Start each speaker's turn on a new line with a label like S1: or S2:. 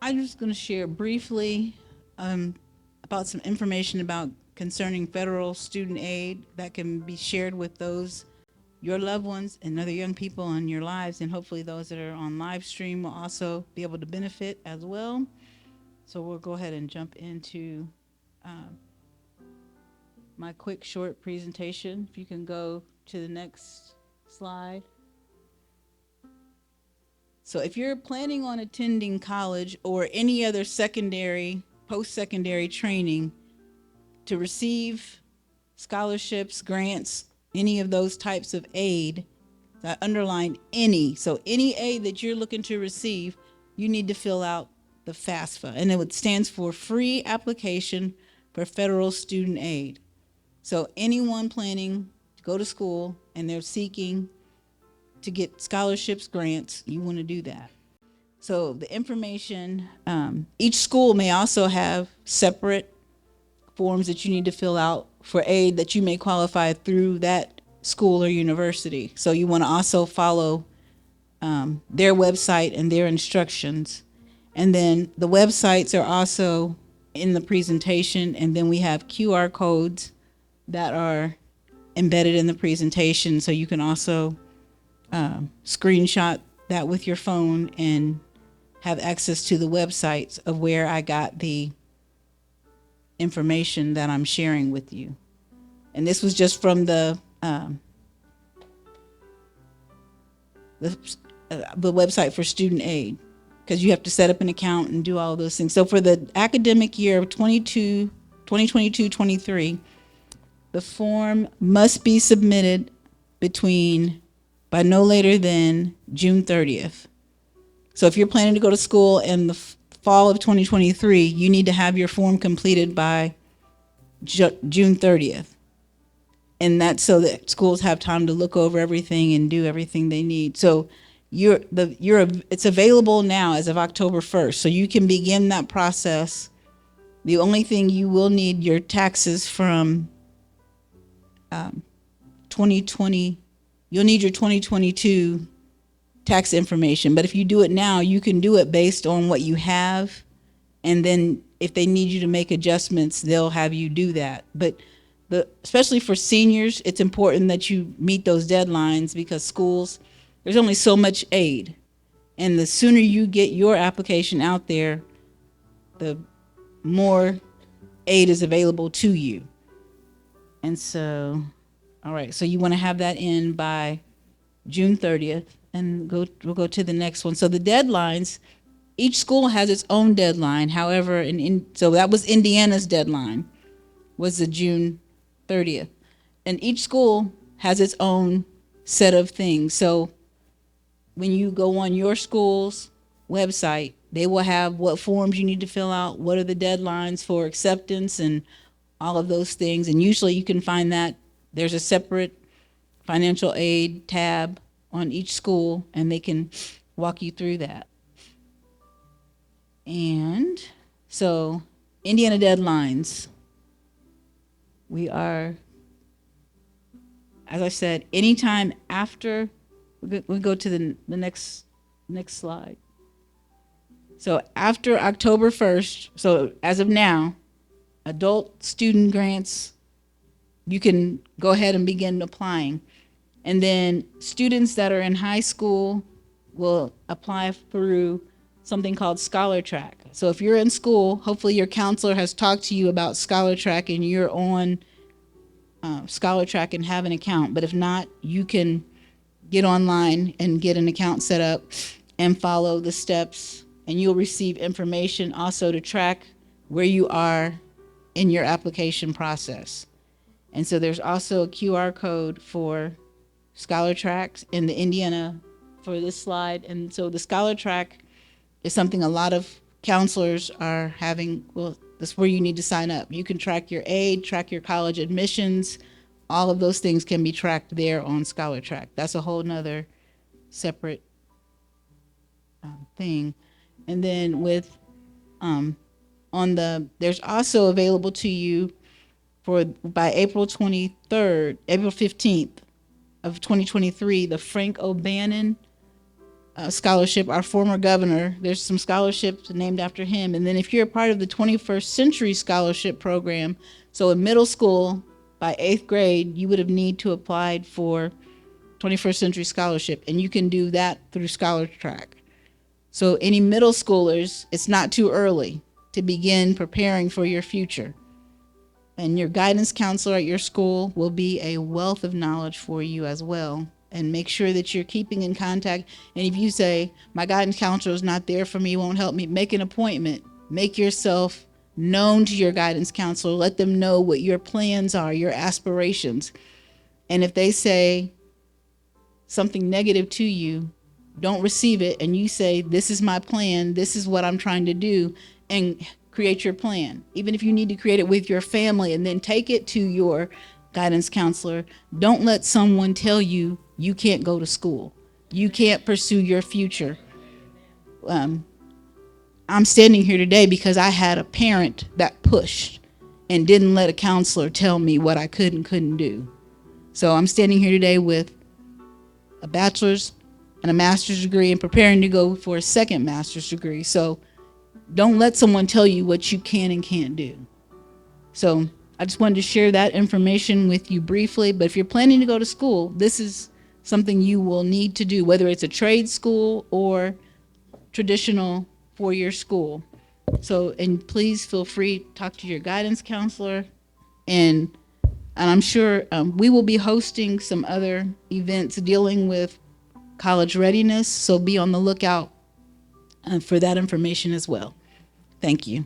S1: I'm just going to share briefly about some information about concerning federal student aid that can be shared with those your loved ones and other young people in your lives, and hopefully those that are on live stream will also be able to benefit as well. So we'll go ahead and jump into my quick short presentation. If you can go to the next slide. So if you're planning on attending college or any other secondary, post-secondary training to receive scholarships, grants, any of those types of aid, I underlined any. So any aid that you're looking to receive, you need to fill out the FAFSA, and it stands for Free Application for Federal Student Aid. So anyone planning to go to school and they're seeking to get scholarships, grants, you want to do that. So the information, each school may also have separate forms that you need to fill out for aid that you may qualify through that school or university. So you want to also follow their website and their instructions. And then the websites are also in the presentation, and then we have QR codes that are embedded in the presentation, so you can also screenshot that with your phone and have access to the websites of where I got the information that I'm sharing with you. And this was just from the website for student aid, because you have to set up an account and do all of those things. So for the academic year of 2022-23, the form must be submitted by no later than June 30th. So if you're planning to go to school in the fall of 2023, you need to have your form completed by June 30th. And that's so that schools have time to look over everything and do everything they need. So it's available now as of October 1st. So you can begin that process. The only thing you will need your taxes from 2020, you'll need your 2022 tax information. But if you do it now, you can do it based on what you have. And then if they need you to make adjustments, they'll have you do that. But especially for seniors, it's important that you meet those deadlines, because schools, there's only so much aid. And the sooner you get your application out there, the more aid is available to you. And so, all right, so you want to have that in by June 30th, and we'll go to the next one. So the deadlines, each school has its own deadline. However, so that was Indiana's deadline, was the June 30th. And each school has its own set of things. So when you go on your school's website, they will have what forms you need to fill out, what are the deadlines for acceptance, and all of those things. And usually you can find that there's a separate financial aid tab on each school, and they can walk you through that. And so Indiana deadlines, we are, as I said, anytime after, we go to the next slide. So after October 1st, so as of now, adult student grants, you can go ahead and begin applying. And then students that are in high school will apply through something called Scholar Track. So if you're in school, hopefully your counselor has talked to you about Scholar Track and you're on Scholar Track and have an account. But if not, you can get online and get an account set up and follow the steps, and you'll receive information also to track where you are in your application process. And so there's also a QR code for Scholar Tracks in the Indiana for this slide. And so the Scholar Track is something a lot of counselors are having. Well, that's where you need to sign up. You can track your aid, track your college admissions. All of those things can be tracked there on Scholar Track. That's a whole nother separate thing. And then with there's also available to you by April 15th of 2023, the Frank O'Bannon scholarship, our former governor, there's some scholarships named after him. And then if you're a part of the 21st Century Scholarship Program, so in middle school, by 8th grade, you would have need to apply for 21st Century Scholarship, and you can do that through Scholar Track. So any middle schoolers, it's not too early to begin preparing for your future. And your guidance counselor at your school will be a wealth of knowledge for you as well. And make sure that you're keeping in contact. And if you say, my guidance counselor is not there for me, won't help me, make an appointment. Make yourself known to your guidance counselor. Let them know what your plans are, your aspirations. And if they say something negative to you, don't receive it, and you say, this is my plan, this is what I'm trying to do, and create your plan. Even if you need to create it with your family and then take it to your guidance counselor, don't let someone tell you you can't go to school, you can't pursue your future. I'm standing here today because I had a parent that pushed and didn't let a counselor tell me what I could and couldn't do. So I'm standing here today with a bachelor's and a master's degree and preparing to go for a second master's degree. So don't let someone tell you what you can and can't do. So I just wanted to share that information with you briefly. But if you're planning to go to school, this is something you will need to do, whether it's a trade school or traditional four-year school. So, and please feel free to talk to your guidance counselor. And I'm sure we will be hosting some other events dealing with college readiness, so be on the lookout for that information as well. Thank you.